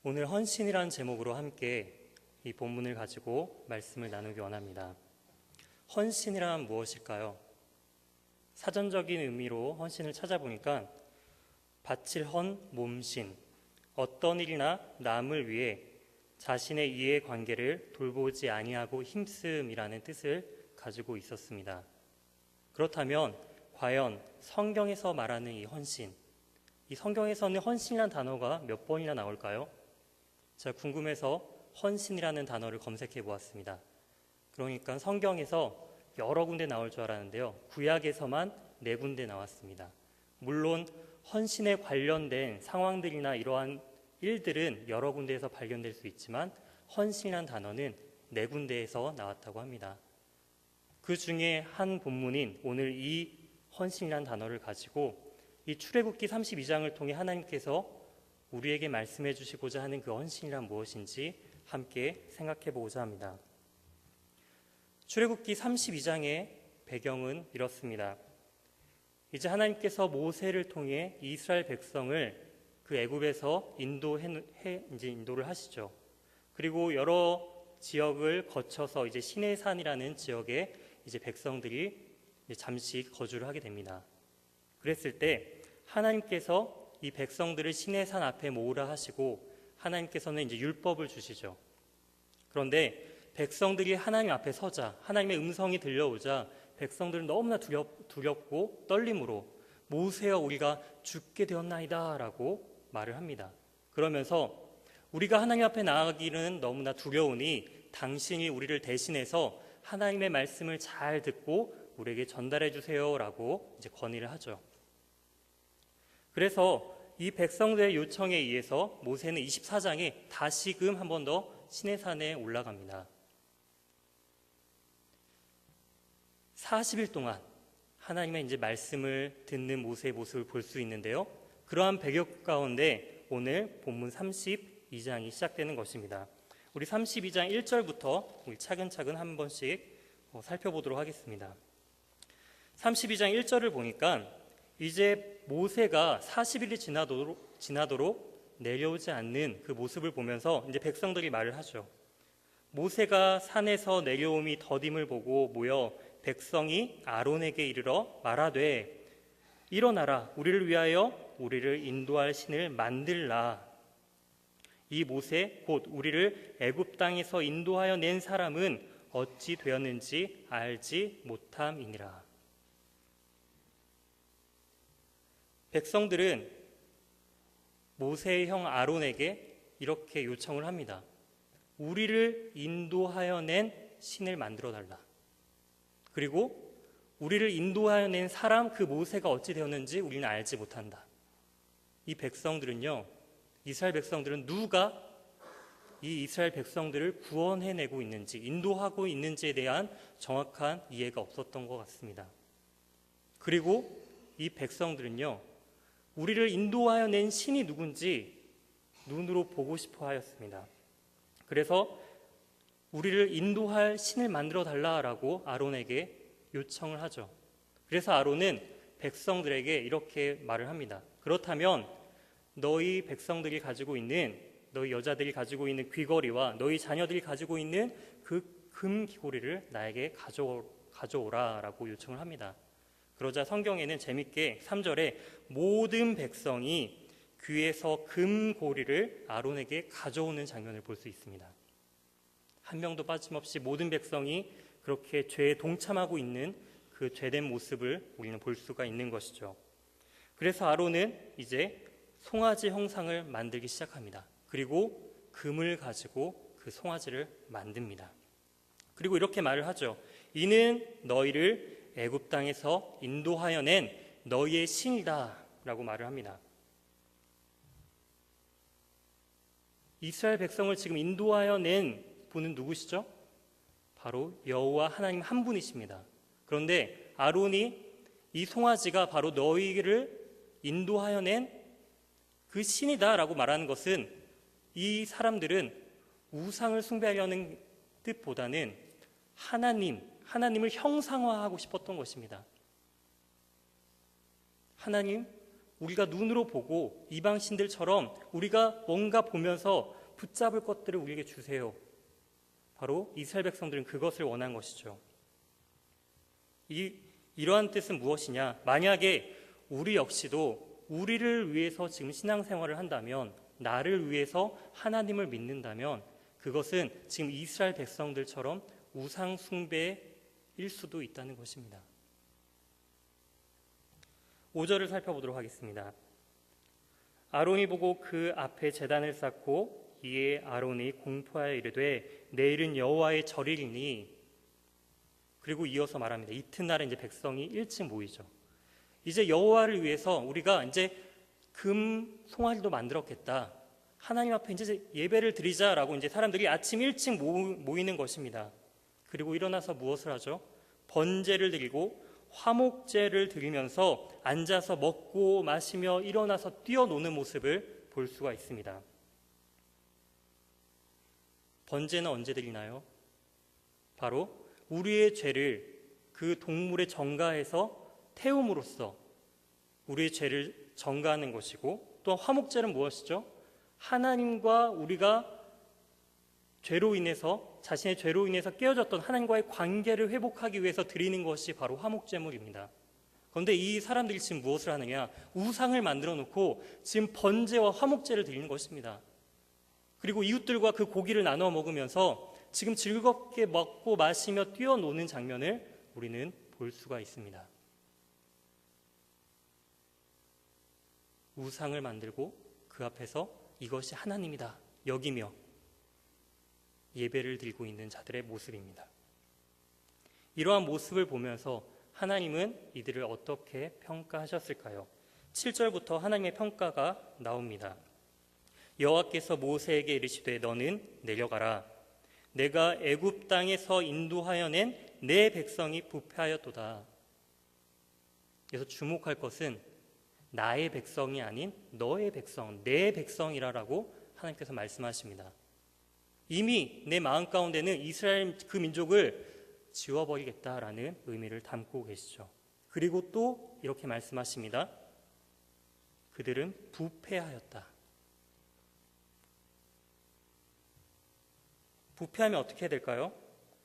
오늘 헌신이라는 제목으로 함께 이 본문을 가지고 말씀을 나누기 원합니다. 헌신이란 무엇일까요? 사전적인 의미로 헌신을 찾아보니까 바칠 헌, 몸신, 어떤 일이나 남을 위해 자신의 이해관계를 돌보지 아니하고 힘씀이라는 뜻을 가지고 있었습니다. 그렇다면 과연 성경에서 말하는 이 헌신, 이 성경에서는 헌신이라는 단어가 몇 번이나 나올까요? 제가 궁금해서 헌신이라는 단어를 검색해 보았습니다. 그러니까 성경에서 여러 군데 나올 줄 알았는데요. 구약에서만 4군데 나왔습니다. 물론 헌신에 관련된 상황들이나 이러한 일들은 여러 군데에서 발견될 수 있지만 헌신이라는 단어는 4군데에서 나왔다고 합니다. 그 중에 한 본문인 오늘 이 헌신이라는 단어를 가지고 이 출애굽기 32장을 통해 하나님께서 우리에게 말씀해 주시고자 하는 그 헌신이란 무엇인지 함께 생각해 보고자 합니다. 출애굽기 32장의 배경은 이렇습니다. 이제 하나님께서 모세를 통해 이스라엘 백성을 그 애굽에서 인도를 하시죠. 그리고 여러 지역을 거쳐서 이제 시내산이라는 지역에 이제 백성들이 이제 잠시 거주를 하게 됩니다. 그랬을 때 하나님께서 이 백성들을 시내산 앞에 모으라 하시고 하나님께서는 이제 율법을 주시죠. 그런데 백성들이 하나님 앞에 서자, 하나님의 음성이 들려오자 백성들은 너무나 두렵고 떨림으로 모세여 우리가 죽게 되었나이다 라고 말을 합니다. 그러면서 우리가 하나님 앞에 나아가기는 너무나 두려우니 당신이 우리를 대신해서 하나님의 말씀을 잘 듣고 우리에게 전달해 주세요 라고 이제 건의를 하죠. 그래서 이 백성들의 요청에 의해서 모세는 24장에 다시금 한 번 더 시내산에 올라갑니다. 40일 동안 하나님의 이제 말씀을 듣는 모세의 모습을 볼 수 있는데요. 그러한 배경 가운데 오늘 본문 32장이 시작되는 것입니다. 우리 32장 1절부터 우리 차근차근 한 번씩 살펴보도록 하겠습니다. 32장 1절을 보니까 이제 모세가 40일이 지나도록 내려오지 않는 그 모습을 보면서 이제 백성들이 말을 하죠. 모세가 산에서 내려옴이 더딤을 보고 모여 백성이 아론에게 이르러 말하되 일어나라 우리를 위하여 우리를 인도할 신을 만들라. 이 모세 곧 우리를 애굽 땅에서 인도하여 낸 사람은 어찌 되었는지 알지 못함이니라. 백성들은 모세의 형 아론에게 이렇게 요청을 합니다. 우리를 인도하여 낸 신을 만들어 달라. 그리고 우리를 인도하여 낸 사람 그 모세가 어찌 되었는지 우리는 알지 못한다. 이 백성들은요, 이스라엘 백성들은 누가 이 이스라엘 백성들을 구원해내고 있는지, 인도하고 있는지에 대한 정확한 이해가 없었던 것 같습니다. 그리고 이 백성들은요, 우리를 인도하여 낸 신이 누군지 눈으로 보고 싶어 하였습니다. 그래서 우리를 인도할 신을 만들어 달라라고 아론에게 요청을 하죠. 그래서 아론은 백성들에게 이렇게 말을 합니다. 그렇다면 너희 백성들이 가지고 있는, 너희 여자들이 가지고 있는 귀걸이와 너희 자녀들이 가지고 있는 그 금 귀걸이를 나에게 가져오라 라고 요청을 합니다. 그러자 성경에는 재밌게 3절에 모든 백성이 귀에서 금고리를 아론에게 가져오는 장면을 볼 수 있습니다. 한 명도 빠짐없이 모든 백성이 그렇게 죄에 동참하고 있는 그 죄된 모습을 우리는 볼 수가 있는 것이죠. 그래서 아론은 이제 송아지 형상을 만들기 시작합니다. 그리고 금을 가지고 그 송아지를 만듭니다. 그리고 이렇게 말을 하죠. 이는 너희를 애굽 땅에서 인도하여 낸 너희의 신이다 라고 말을 합니다. 이스라엘 백성을 지금 인도하여 낸 분은 누구시죠? 바로 여호와 하나님 한 분이십니다. 그런데 아론이 이 송아지가 바로 너희를 인도하여 낸 그 신이다 라고 말하는 것은 이 사람들은 우상을 숭배하려는 뜻보다는 하나님을 형상화하고 싶었던 것입니다. 하나님, 우리가 눈으로 보고 이방 신들처럼 우리가 뭔가 보면서 붙잡을 것들을 우리에게 주세요. 바로 이스라엘 백성들은 그것을 원한 것이죠. 이러한 뜻은 무엇이냐? 만약에 우리 역시도 우리를 위해서 지금 신앙생활을 한다면, 나를 위해서 하나님을 믿는다면 그것은 지금 이스라엘 백성들처럼 우상 숭배일 수도 있다는 것입니다. 5절을 살펴보도록 하겠습니다. 아론이 보고 그 앞에 제단을 쌓고 이에 아론이 공포하여 이르되 내일은 여호와의 절이리니, 그리고 이어서 말합니다. 이튿날에 이제 백성이 일찍 모이죠. 이제 여호와를 위해서 우리가 이제 금 송아지도 만들었겠다. 하나님 앞에 이제 예배를 드리자라고 이제 사람들이 아침 일찍 모이는 것입니다. 그리고 일어나서 무엇을 하죠? 번제를 드리고 화목제를 드리면서 앉아서 먹고 마시며 일어나서 뛰어노는 모습을 볼 수가 있습니다. 번제는 언제 드리나요? 바로 우리의 죄를 그 동물의 정가에서 태움으로써 우리의 죄를 정가하는 것이고, 또 화목제는 무엇이죠? 하나님과 우리가 자신의 죄로 인해서 깨어졌던 하나님과의 관계를 회복하기 위해서 드리는 것이 바로 화목제물입니다. 그런데 이 사람들이 지금 무엇을 하느냐? 우상을 만들어 놓고 지금 번제와 화목제를 드리는 것입니다. 그리고 이웃들과 그 고기를 나눠 먹으면서 지금 즐겁게 먹고 마시며 뛰어노는 장면을 우리는 볼 수가 있습니다. 우상을 만들고 그 앞에서 이것이 하나님이다 여기며 예배를 드리고 있는 자들의 모습입니다. 이러한 모습을 보면서 하나님은 이들을 어떻게 평가하셨을까요? 7절부터 하나님의 평가가 나옵니다. 여호와께서 모세에게 이르시되 너는 내려가라. 내가 애굽 땅에서 인도하여 낸 내 백성이 부패하였도다. 그래서 주목할 것은 나의 백성이 아닌 너의 백성, 내 백성이라고 하나님께서 말씀하십니다. 이미 내 마음 가운데는 이스라엘 그 민족을 지워버리겠다라는 의미를 담고 계시죠. 그리고 또 이렇게 말씀하십니다. 그들은 부패하였다. 부패하면 어떻게 될까요?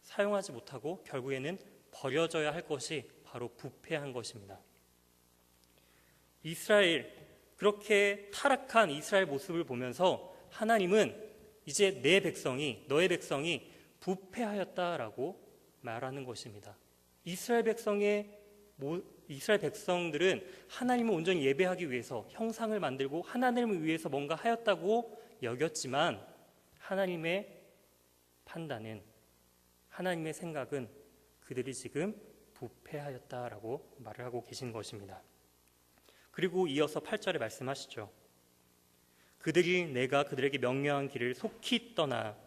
사용하지 못하고 결국에는 버려져야 할 것이 바로 부패한 것입니다. 그렇게 타락한 이스라엘 모습을 보면서 하나님은 이제 너의 백성이 부패하였다라고 말하는 것입니다. 이스라엘 백성들은 하나님을 온전히 예배하기 위해서 형상을 만들고 하나님을 위해서 뭔가 하였다고 여겼지만, 하나님의 판단은, 하나님의 생각은 그들이 지금 부패하였다라고 말을 하고 계신 것입니다. 그리고 이어서 8절에 말씀하시죠. 내가 그들에게 명령한 길을 속히 떠나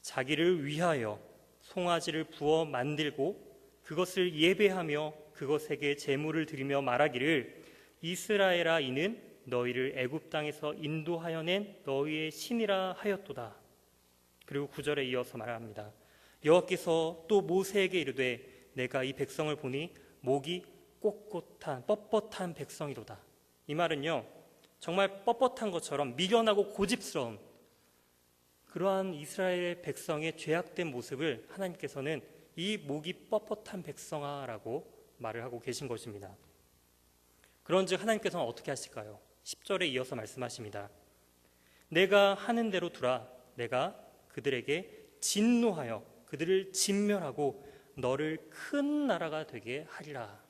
자기를 위하여 송아지를 부어 만들고 그것을 예배하며 그것에게 제물을 드리며 말하기를 이스라엘아 이는 너희를 애굽 땅에서 인도하여 낸 너희의 신이라 하였도다. 그리고 9절에 이어서 말합니다. 여호와께서 또 모세에게 이르되 내가 이 백성을 보니 목이 꼿꼿한 뻣뻣한 백성이로다. 이 말은요, 정말 뻣뻣한 것처럼 미련하고 고집스러운 그러한 이스라엘 백성의 죄악된 모습을 하나님께서는 이 목이 뻣뻣한 백성아라고 말을 하고 계신 것입니다. 그런즉 하나님께서는 어떻게 하실까요? 10절에 이어서 말씀하십니다. 내가 하는 대로 두라. 내가 그들에게 진노하여 그들을 진멸하고 너를 큰 나라가 되게 하리라.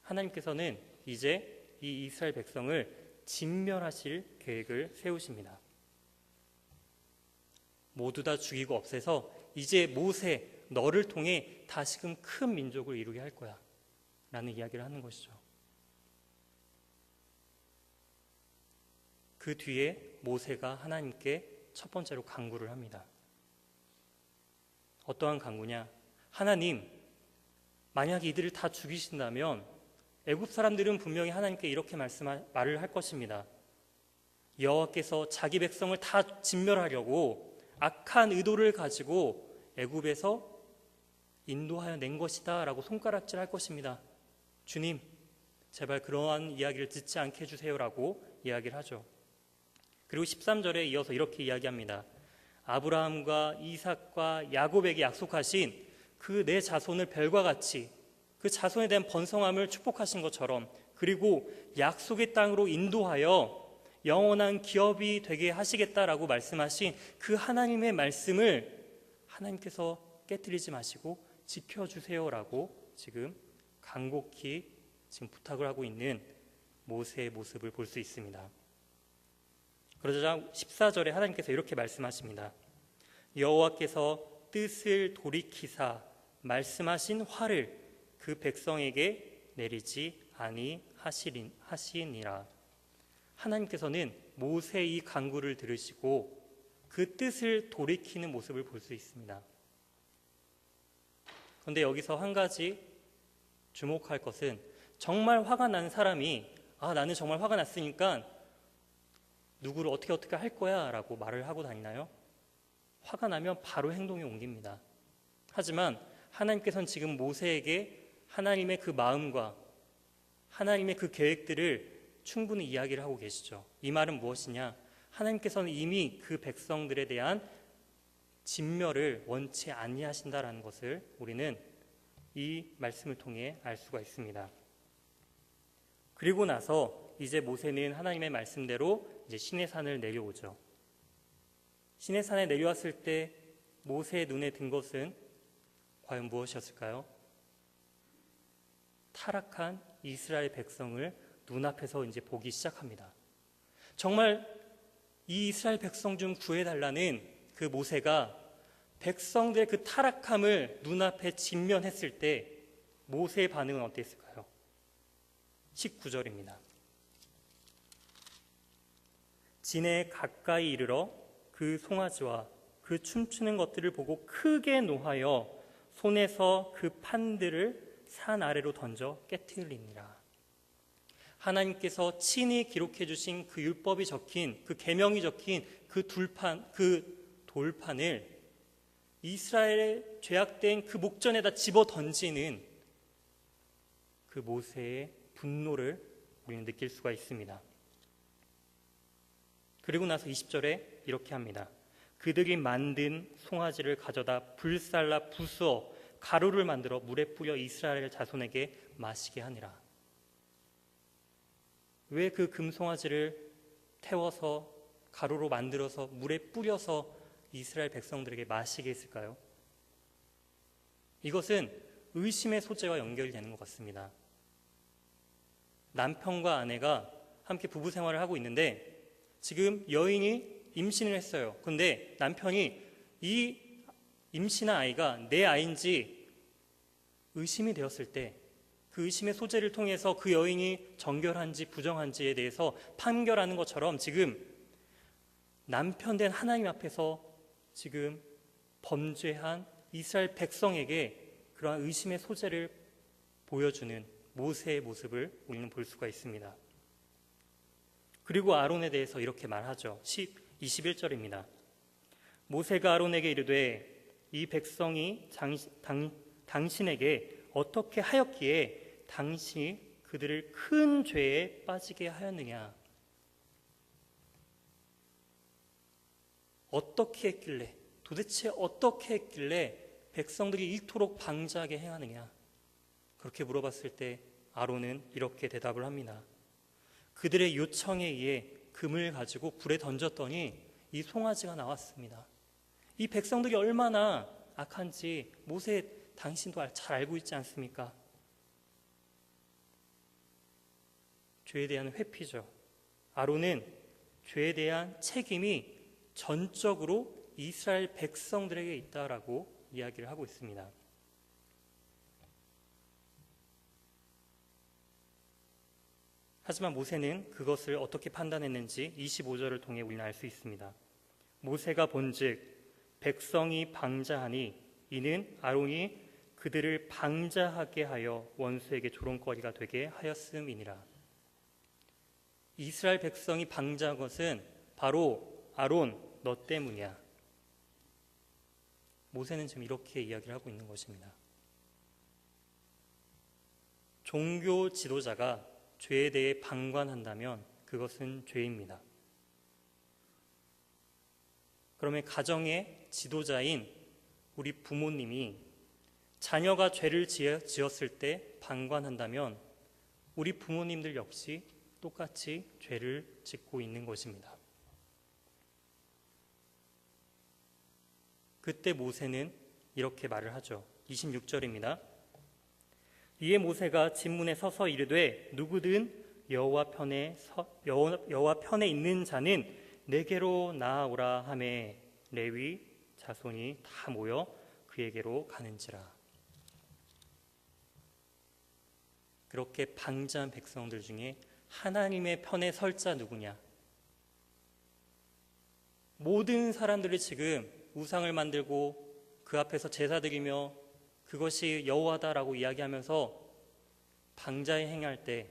하나님께서는 이제 이 이스라엘 백성을 진멸하실 계획을 세우십니다. 모두 다 죽이고 없애서 이제 모세 너를 통해 다시금 큰 민족을 이루게 할 거야 라는 이야기를 하는 것이죠. 그 뒤에 모세가 하나님께 첫 번째로 간구를 합니다. 어떠한 간구냐? 하나님, 만약 이들을 다 죽이신다면 애굽 사람들은 분명히 하나님께 이렇게 말을 할 것입니다. 여호와께서 자기 백성을 다 진멸하려고 악한 의도를 가지고 애굽에서 인도하여 낸 것이다 라고 손가락질 할 것입니다. 주님, 제발 그러한 이야기를 듣지 않게 해주세요라고 이야기를 하죠. 그리고 13절에 이어서 이렇게 이야기합니다. 아브라함과 이삭과 야곱에게 약속하신 그 내 자손을 별과 같이 그 자손에 대한 번성함을 축복하신 것처럼, 그리고 약속의 땅으로 인도하여 영원한 기업이 되게 하시겠다라고 말씀하신 그 하나님의 말씀을 하나님께서 깨뜨리지 마시고 지켜주세요라고 지금 간곡히 지금 부탁을 하고 있는 모세의 모습을 볼 수 있습니다. 그러자 14절에 하나님께서 이렇게 말씀하십니다. 여호와께서 뜻을 돌이키사 말씀하신 화를 그 백성에게 내리지 아니하시니라. 하나님께서는 모세의 이 간구를 들으시고 그 뜻을 돌이키는 모습을 볼 수 있습니다. 그런데 여기서 한 가지 주목할 것은, 정말 화가 난 사람이 나는 정말 화가 났으니까 누구를 어떻게 할 거야 라고 말을 하고 다니나요? 화가 나면 바로 행동에 옮깁니다. 하지만 하나님께서는 지금 모세에게 하나님의 그 마음과 하나님의 그 계획들을 충분히 이야기를 하고 계시죠. 이 말은 무엇이냐? 하나님께서는 이미 그 백성들에 대한 진멸을 원치 아니하신다라는 것을 우리는 이 말씀을 통해 알 수가 있습니다. 그리고 나서 이제 모세는 하나님의 말씀대로 이제 시내산을 내려오죠. 시내산에 내려왔을 때 모세의 눈에 든 것은 과연 무엇이었을까요? 타락한 이스라엘 백성을 눈앞에서 이제 보기 시작합니다. 정말 이 이스라엘 백성 좀 구해달라는 그 모세가 백성들의 그 타락함을 눈앞에 직면했을 때 모세의 반응은 어땠을까요? 19절입니다. 진에 가까이 이르러 그 송아지와 그 춤추는 것들을 보고 크게 노하여 손에서 그 판들을 산 아래로 던져 깨트리니라. 하나님께서 친히 기록해 주신 그 율법이 적힌, 그 계명이 적힌 그 돌판을 이스라엘의 죄악된 그 목전에다 집어 던지는 그 모세의 분노를 우리는 느낄 수가 있습니다. 그리고 나서 20절에 이렇게 합니다. 그들이 만든 송아지를 가져다 불살라 부수어 가루를 만들어 물에 뿌려 이스라엘 자손에게 마시게 하니라. 왜 그 금송아지를 태워서 가루로 만들어서 물에 뿌려서 이스라엘 백성들에게 마시게 했을까요? 이것은 의심의 소재와 연결되는 것 같습니다. 남편과 아내가 함께 부부 생활을 하고 있는데 지금 여인이 임신을 했어요. 그런데 남편이 이 임신한 아이가 내 아이인지 의심이 되었을 때 그 의심의 소재를 통해서 그 여인이 정결한지 부정한지에 대해서 판결하는 것처럼 지금 남편 된 하나님 앞에서 지금 범죄한 이스라엘 백성에게 그러한 의심의 소재를 보여주는 모세의 모습을 우리는 볼 수가 있습니다. 그리고 아론에 대해서 이렇게 말하죠. 21절입니다. 모세가 아론에게 이르되 이 백성이 당신에게 어떻게 하였기에 당신이 그들을 큰 죄에 빠지게 하였느냐. 어떻게 했길래, 도대체 어떻게 했길래 백성들이 이토록 방자하게 행하느냐. 그렇게 물어봤을 때 아론은 이렇게 대답을 합니다. 그들의 요청에 의해 금을 가지고 불에 던졌더니 이 송아지가 나왔습니다. 이 백성들이 얼마나 악한지 모세 당신도 잘 알고 있지 않습니까? 죄에 대한 회피죠. 아론은 죄에 대한 책임이 전적으로 이스라엘 백성들에게 있다라고 이야기를 하고 있습니다. 하지만 모세는 그것을 어떻게 판단했는지 25절을 통해 우리는 알 수 있습니다. 모세가 본즉 백성이 방자하니 이는 아론이 그들을 방자하게 하여 원수에게 조롱거리가 되게 하였음이니라. 이스라엘 백성이 방자한 것은 바로 아론 너 때문이야. 모세는 지금 이렇게 이야기를 하고 있는 것입니다. 종교 지도자가 죄에 대해 방관한다면 그것은 죄입니다. 그러면 가정의 지도자인 우리 부모님이 자녀가 죄를 지었을 때 방관한다면 우리 부모님들 역시 똑같이 죄를 짓고 있는 것입니다. 그때 모세는 이렇게 말을 하죠. 26절입니다. 이에 모세가 진문에 서서 이르되 누구든 여호와 편에 있는 자는 내게로 나아오라 하매 레위 자손이 다 모여 그에게로 가는지라. 그렇게 방자한 백성들 중에 하나님의 편에 설 자 누구냐? 모든 사람들이 지금 우상을 만들고 그 앞에서 제사 드리며 그것이 여호와다라고 이야기하면서 방자에 행할 때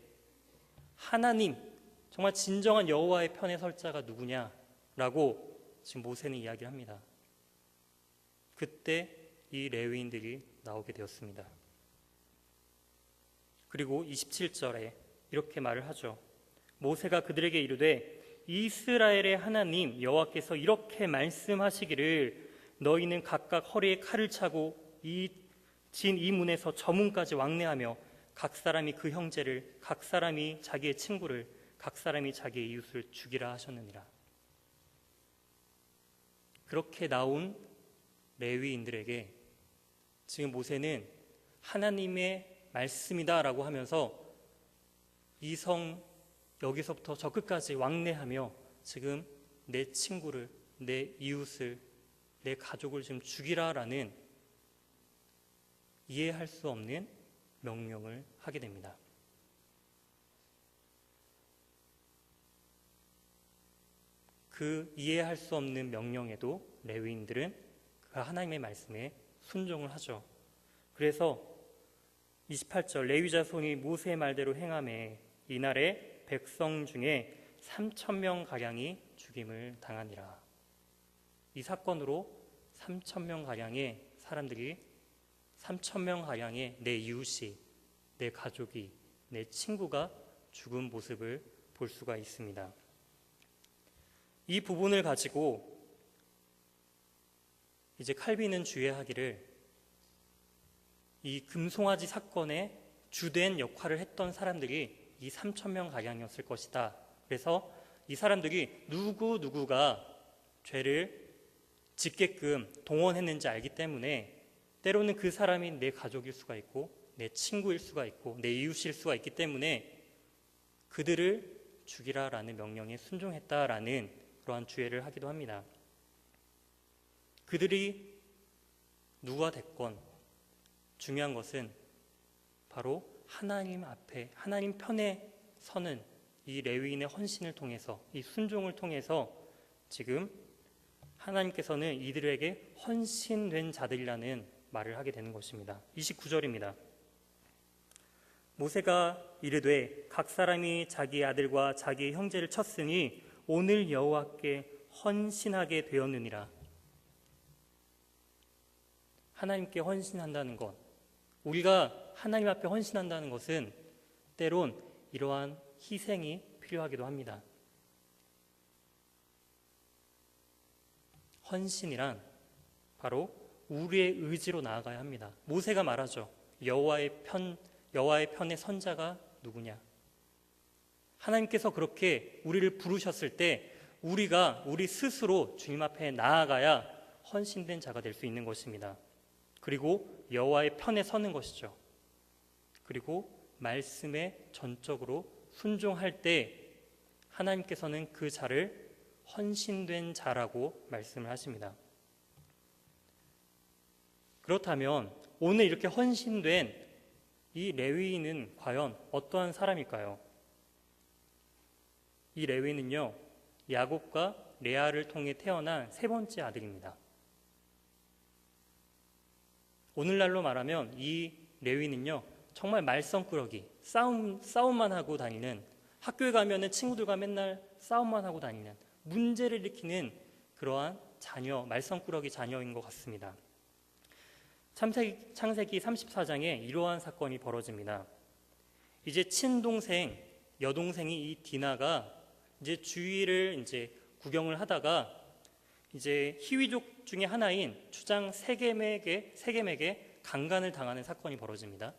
하나님, 정말 진정한 여호와의 편에 설 자가 누구냐라고 지금 모세는 이야기를 합니다. 그때 이 레위인들이 나오게 되었습니다. 그리고 27절에 이렇게 말을 하죠. 모세가 그들에게 이르되 이스라엘의 하나님 여호와께서 이렇게 말씀하시기를 너희는 각각 허리에 칼을 차고 이 문에서 저 문까지 왕래하며 각 사람이 그 형제를, 각 사람이 자기의 친구를, 각 사람이 자기의 이웃을 죽이라 하셨느니라. 그렇게 나온 레위인들에게 지금 모세는 하나님의 말씀이다라고 하면서 이 성 여기서부터 저 끝까지 왕래하며 지금 내 친구를, 내 이웃을, 내 가족을 지금 죽이라라는 이해할 수 없는 명령을 하게 됩니다. 그 이해할 수 없는 명령에도 레위인들은 그 하나님의 말씀에 순종을 하죠. 그래서 28절 레위 자손이 모세의 말대로 행하매 이날에 백성 중에 3,000명 가량이 죽임을 당하니라. 이 사건으로 3,000명 가량의 사람들이 3,000명 가량의 내 이웃이, 내 가족이, 내 친구가 죽은 모습을 볼 수가 있습니다. 이 부분을 가지고 이제 칼빈은 주의하기를 이 금송아지 사건에 주된 역할을 했던 사람들이 이 3,000명 가량이었을 것이다. 그래서 이 사람들이 누구가 죄를 짓게끔 동원했는지 알기 때문에 때로는 그 사람이 내 가족일 수가 있고 내 친구일 수가 있고 내 이웃일 수가 있기 때문에 그들을 죽이라라는 명령에 순종했다라는 그러한 주의를 하기도 합니다. 그들이 누가 됐건 중요한 것은 바로 하나님 앞에, 하나님 편에 서는 이 레위인의 헌신을 통해서, 이 순종을 통해서 지금 하나님께서는 이들에게 헌신된 자들이라는 말을 하게 되는 것입니다. 29절입니다. 모세가 이르되 각 사람이 자기 아들과 자기 형제를 쳤으니 오늘 여호와께 헌신하게 되었느니라. 하나님께 헌신한다는 것, 우리가 하나님 앞에 헌신한다는 것은 때론 이러한 희생이 필요하기도 합니다. 헌신이란 바로 우리의 의지로 나아가야 합니다. 모세가 말하죠. 여호와의 편에 선 자가 누구냐? 하나님께서 그렇게 우리를 부르셨을 때 우리 스스로 주님 앞에 나아가야 헌신된 자가 될 수 있는 것입니다. 그리고 여호와의 편에 서는 것이죠. 그리고 말씀에 전적으로 순종할 때 하나님께서는 그 자를 헌신된 자라고 말씀을 하십니다. 그렇다면 오늘 이렇게 헌신된 이 레위인은 과연 어떠한 사람일까요? 이 레위는요, 야곱과 레아를 통해 태어난 세 번째 아들입니다. 오늘날로 말하면 이 레위는요, 정말 말썽꾸러기, 싸움만 하고 다니는, 학교에 가면은 친구들과 맨날 싸움만 하고 다니는, 문제를 일으키는 그러한 자녀, 말썽꾸러기 자녀인 것 같습니다. 창세기 34장에 이러한 사건이 벌어집니다. 이제 친동생 여동생이 이 디나가 이제 주위를 이제 구경을 하다가 이제 히위족 중에 하나인 추장 세겜에게 강간을 당하는 사건이 벌어집니다.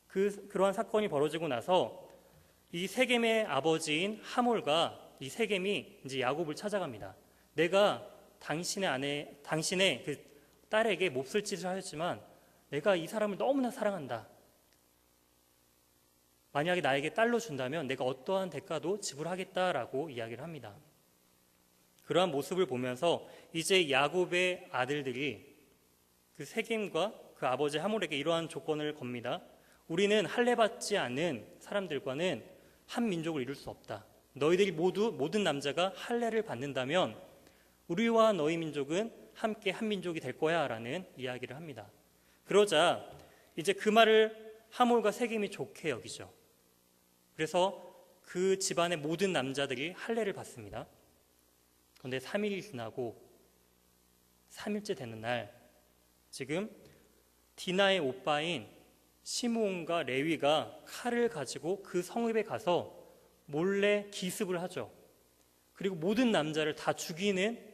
그러한 사건이 벌어지고 나서 이 세겜의 아버지인 하몰과 이 세겜이 이제 야곱을 찾아갑니다. 내가 당신의 그 딸에게 몹쓸 짓을 하였지만 내가 이 사람을 너무나 사랑한다. 만약에 나에게 딸로 준다면 내가 어떠한 대가도 지불하겠다라고 이야기를 합니다. 그러한 모습을 보면서 이제 야곱의 아들들이 그 세겜과 그 아버지 하몰에게 이러한 조건을 겁니다. 우리는 할례받지 않은 사람들과는 한 민족을 이룰 수 없다. 너희들이 모든 남자가 할례를 받는다면 우리와 너희 민족은 함께 한 민족이 될 거야 라는 이야기를 합니다. 그러자 이제 그 말을 하몰과 세겜이 좋게 여기죠. 그래서 그 집안의 모든 남자들이 할례를 받습니다. 그런데 3일이 지나고 3일째 되는 날, 지금 디나의 오빠인 시므온과 레위가 칼을 가지고 그 성읍에 가서 몰래 기습을 하죠. 그리고 모든 남자를 다 죽이는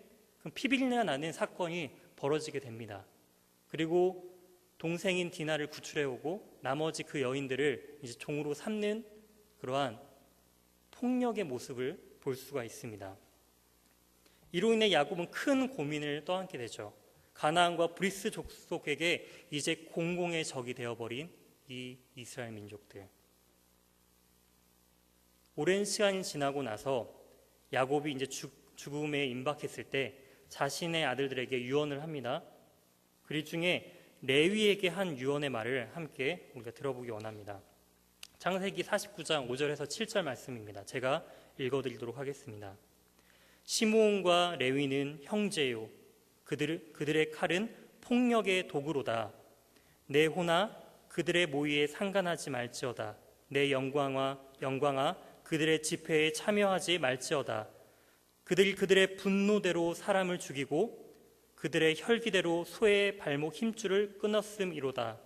피비린내가 나는 사건이 벌어지게 됩니다. 그리고 동생인 디나를 구출해오고 나머지 그 여인들을 이제 종으로 삼는 그러한 폭력의 모습을 볼 수가 있습니다. 이로 인해 야곱은 큰 고민을 떠안게 되죠. 가나안과 브리스 족속에게 이제 공공의 적이 되어버린 이 이스라엘 민족들. 오랜 시간이 지나고 나서 야곱이 이제 죽음에 임박했을 때 자신의 아들들에게 유언을 합니다. 그 중에 레위에게 한 유언의 말을 함께 우리가 들어보기 원합니다. 창세기 49장 5절에서 7절 말씀입니다. 제가 읽어드리도록 하겠습니다. 시므온과 레위는 형제요, 그들의 칼은 폭력의 도구로다. 내 호나 그들의 모의에 상관하지 말지어다. 내 영광아 그들의 집회에 참여하지 말지어다. 그들이 그들의 분노대로 사람을 죽이고 그들의 혈기대로 소의 발목 힘줄을 끊었음이로다.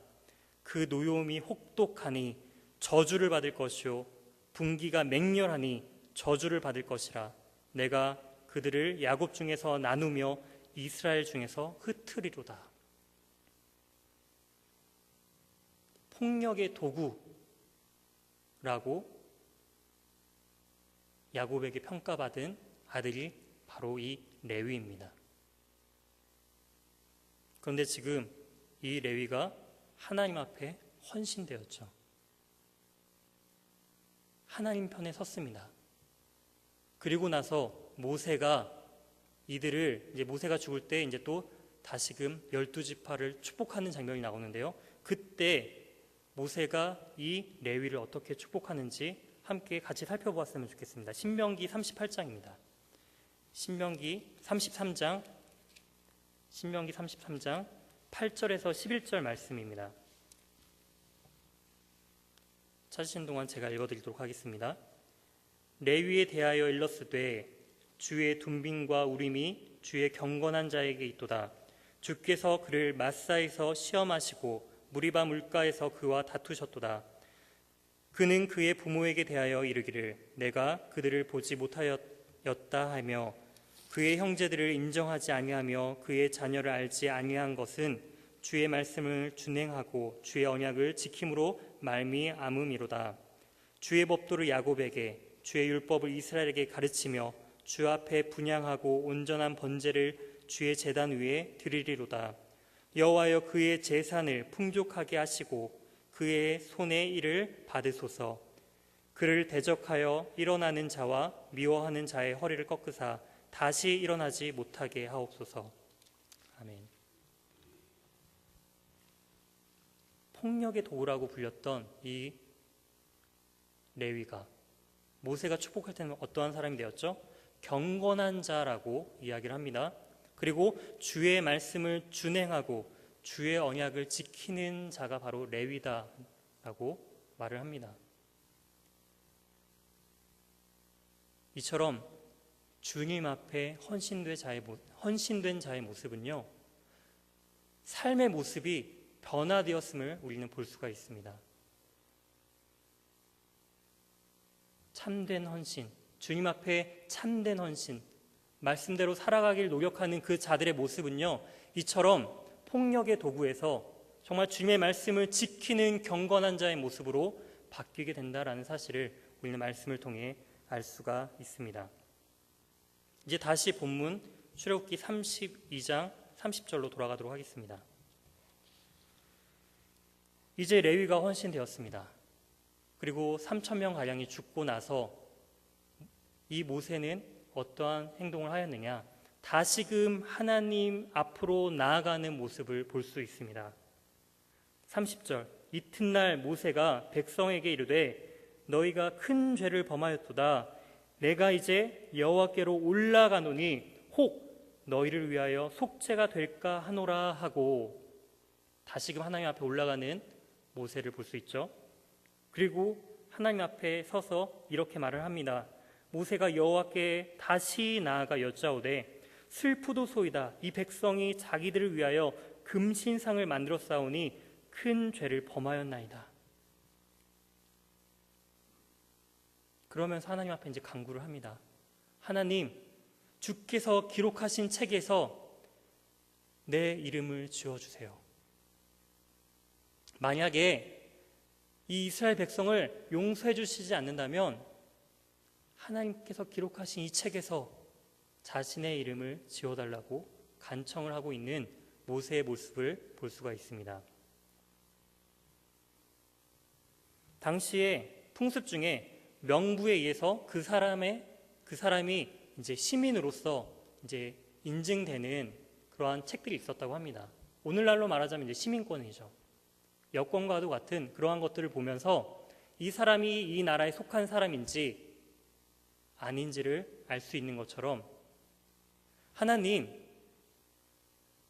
그 노여움이 혹독하니 저주를 받을 것이요 분기가 맹렬하니 저주를 받을 것이라. 내가 그들을 야곱 중에서 나누며 이스라엘 중에서 흩으리로다. 폭력의 도구라고 야곱에게 평가받은 아들이 바로 이 레위입니다. 그런데 지금 이 레위가 하나님 앞에 헌신되었죠. 하나님 편에 섰습니다. 그리고 나서 모세가 죽을 때 이제 또 다시금 12지파를 축복하는 장면이 나오는데요. 그때 모세가 이 레위를 어떻게 축복하는지 함께 같이 살펴보았으면 좋겠습니다. 신명기 38장입니다. 신명기 33장 8절에서 11절 말씀입니다. 찾으신 동안 제가 읽어드리도록 하겠습니다. 레위에 대하여 일렀으되 주의 둔빈과 우림이 주의 경건한 자에게 있도다. 주께서 그를 마사에서 시험하시고 무리바 물가에서 그와 다투셨도다. 그는 그의 부모에게 대하여 이르기를 내가 그들을 보지 못하였다 하며 그의 형제들을 인정하지 아니하며 그의 자녀를 알지 아니한 것은 주의 말씀을 준행하고 주의 언약을 지킴으로 말미암음이로다. 주의 법도를 야곱에게 주의 율법을 이스라엘에게 가르치며 주 앞에 분향하고 온전한 번제를 주의 제단 위에 드리리로다. 여호와여 그의 재산을 풍족하게 하시고 그의 손의 일을 받으소서. 그를 대적하여 일어나는 자와 미워하는 자의 허리를 꺾으사 다시 일어나지 못하게 하옵소서. 아멘. 폭력의 도구라고 불렸던 이 레위가 모세가 축복할 때는 어떠한 사람이 되었죠? 경건한 자라고 이야기를 합니다. 그리고 주의 말씀을 준행하고 주의 언약을 지키는 자가 바로 레위다라고 말을 합니다. 이처럼 주님 앞에 헌신된 자의 모습은요, 삶의 모습이 변화되었음을 우리는 볼 수가 있습니다. 참된 헌신, 주님 앞에 참된 헌신, 말씀대로 살아가길 노력하는 그 자들의 모습은요, 이처럼 폭력의 도구에서 정말 주님의 말씀을 지키는 경건한 자의 모습으로 바뀌게 된다라는 사실을 우리는 말씀을 통해 알 수가 있습니다. 이제 다시 본문 출애굽기 32장 30절로 돌아가도록 하겠습니다. 이제 레위가 헌신되었습니다. 그리고 3,000명 가량이 죽고 나서 이 모세는 어떠한 행동을 하였느냐? 다시금 하나님 앞으로 나아가는 모습을 볼 수 있습니다. 30절, 이튿날 모세가 백성에게 이르되 너희가 큰 죄를 범하였도다. 내가 이제 여호와께로 올라가노니 혹 너희를 위하여 속죄가 될까 하노라 하고, 다시금 하나님 앞에 올라가는 모세를 볼 수 있죠. 그리고 하나님 앞에 서서 이렇게 말을 합니다. 모세가 여호와께 다시 나아가 여짜오되 슬프도소이다. 이 백성이 자기들을 위하여 금신상을 만들어 싸우니 큰 죄를 범하였나이다. 그러면서 하나님 앞에 이제 간구를 합니다. 하나님, 주께서 기록하신 책에서 내 이름을 지워주세요. 만약에 이 이스라엘 백성을 용서해 주시지 않는다면 하나님께서 기록하신 이 책에서 자신의 이름을 지워달라고 간청을 하고 있는 모세의 모습을 볼 수가 있습니다. 당시에 풍습 중에 명부에 의해서 그 사람이 이제 시민으로서 이제 인증되는 그러한 책들이 있었다고 합니다. 오늘날로 말하자면 이제 시민권이죠. 여권과도 같은 그러한 것들을 보면서 이 사람이 이 나라에 속한 사람인지 아닌지를 알 수 있는 것처럼, 하나님,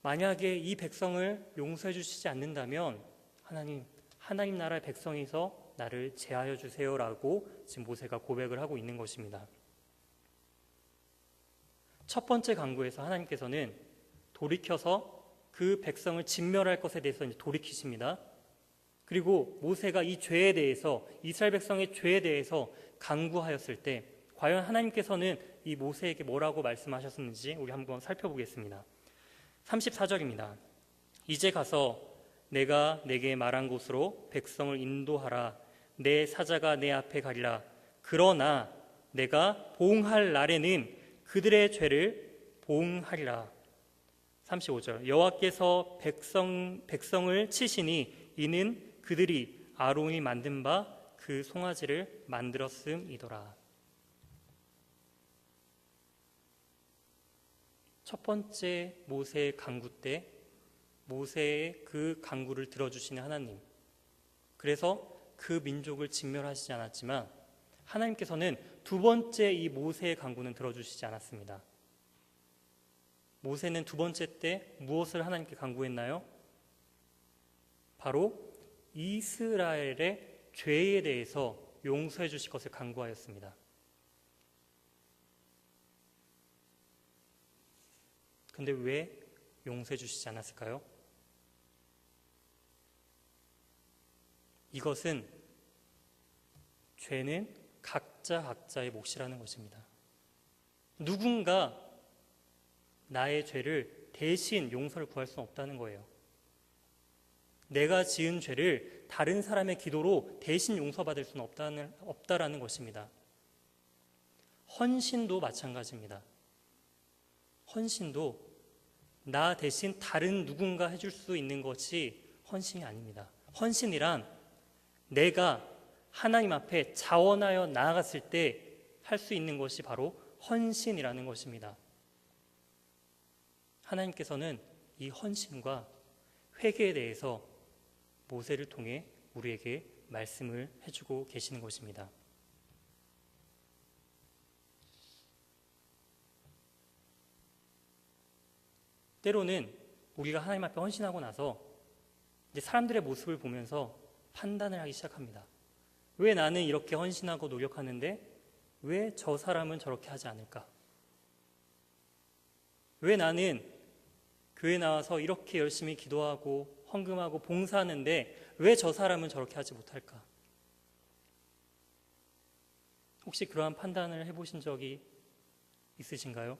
만약에 이 백성을 용서해 주시지 않는다면 하나님 나라의 백성에서 나를 제하여 주세요라고 지금 모세가 고백을 하고 있는 것입니다. 첫 번째 간구에서 하나님께서는 돌이켜서 그 백성을 진멸할 것에 대해서 이제 돌이키십니다. 그리고 모세가 이 죄에 대해서, 이스라엘 백성의 죄에 대해서 간구하였을 때 과연 하나님께서는 이 모세에게 뭐라고 말씀하셨는지 우리 한번 살펴보겠습니다. 34절입니다. 이제 가서 내가 내게 말한 곳으로 백성을 인도하라. 내 사자가 내 앞에 가리라. 그러나 내가 보응할 날에는 그들의 죄를 보응하리라. 35절, 여호와께서 백성을 치시니 이는 그들이 아론이 만든 바 그 송아지를 만들었음이더라. 첫 번째 모세의 간구 때 모세의 그 간구를 들어주시는 하나님, 그래서 그 민족을 진멸하시지 않았지만 하나님께서는 두 번째 이 모세의 간구는 들어주시지 않았습니다. 모세는 두 번째 때 무엇을 하나님께 간구했나요? 바로 이스라엘의 죄에 대해서 용서해 주실 것을 간구하였습니다. 근데 왜 용서해 주시지 않았을까요? 이것은 죄는 각자의 몫이라는 것입니다. 누군가 나의 죄를 대신 용서를 구할 수는 없다는 거예요. 내가 지은 죄를 다른 사람의 기도로 대신 용서받을 수는 없다라는 것입니다. 헌신도 마찬가지입니다. 헌신도 나 대신 다른 누군가 해줄 수 있는 것이 헌신이 아닙니다. 헌신이란 내가 하나님 앞에 자원하여 나아갔을 때 할 수 있는 것이 바로 헌신이라는 것입니다. 하나님께서는 이 헌신과 회개에 대해서 모세를 통해 우리에게 말씀을 해주고 계시는 것입니다. 때로는 우리가 하나님 앞에 헌신하고 나서 이제 사람들의 모습을 보면서 판단을 하기 시작합니다. 왜 나는 이렇게 헌신하고 노력하는데 왜 저 사람은 저렇게 하지 않을까? 왜 나는 교회 나와서 이렇게 열심히 기도하고 헌금하고 봉사하는데 왜 저 사람은 저렇게 하지 못할까? 혹시 그러한 판단을 해보신 적이 있으신가요?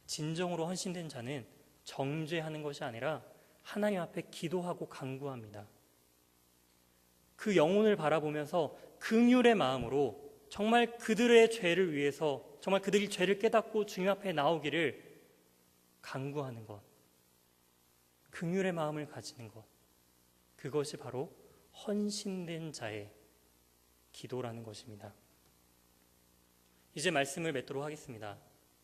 진정으로 헌신된 자는 정죄하는 것이 아니라 하나님 앞에 기도하고 간구합니다. 그 영혼을 바라보면서 긍휼의 마음으로 정말 그들의 죄를 위해서, 정말 그들이 죄를 깨닫고 주님 앞에 나오기를 간구하는 것, 긍휼의 마음을 가지는 것, 그것이 바로 헌신된 자의 기도라는 것입니다. 이제 말씀을 맺도록 하겠습니다.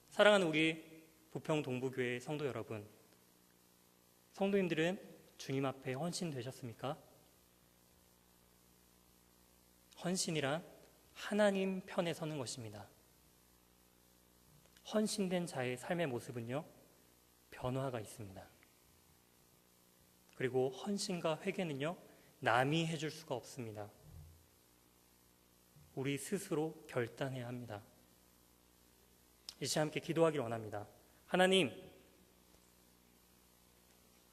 사랑하는 우리 부평 동부교회 성도 여러분, 성도님들은 주님 앞에 헌신되셨습니까? 헌신이란 하나님 편에 서는 것입니다. 헌신된 자의 삶의 모습은요, 변화가 있습니다. 그리고 헌신과 회개는요, 남이 해줄 수가 없습니다. 우리 스스로 결단해야 합니다. 이제 함께 기도하기를 원합니다. 하나님,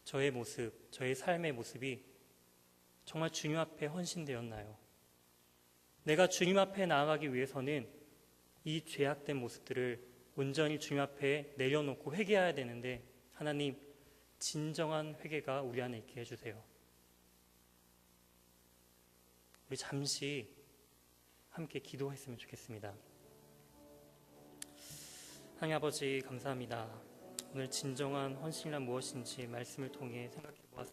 저의 모습, 저의 삶의 모습이 정말 주님 앞에 헌신되었나요? 내가 주님 앞에 나아가기 위해서는 이 죄악된 모습들을 온전히 주님 앞에 내려놓고 회개해야 되는데, 하나님, 진정한 회개가 우리 안에 있게 해주세요. 우리 잠시 함께 기도했으면 좋겠습니다. 하나님 아버지, 감사합니다. 오늘 진정한 헌신이란 무엇인지 말씀을 통해 생각해 보았습니다.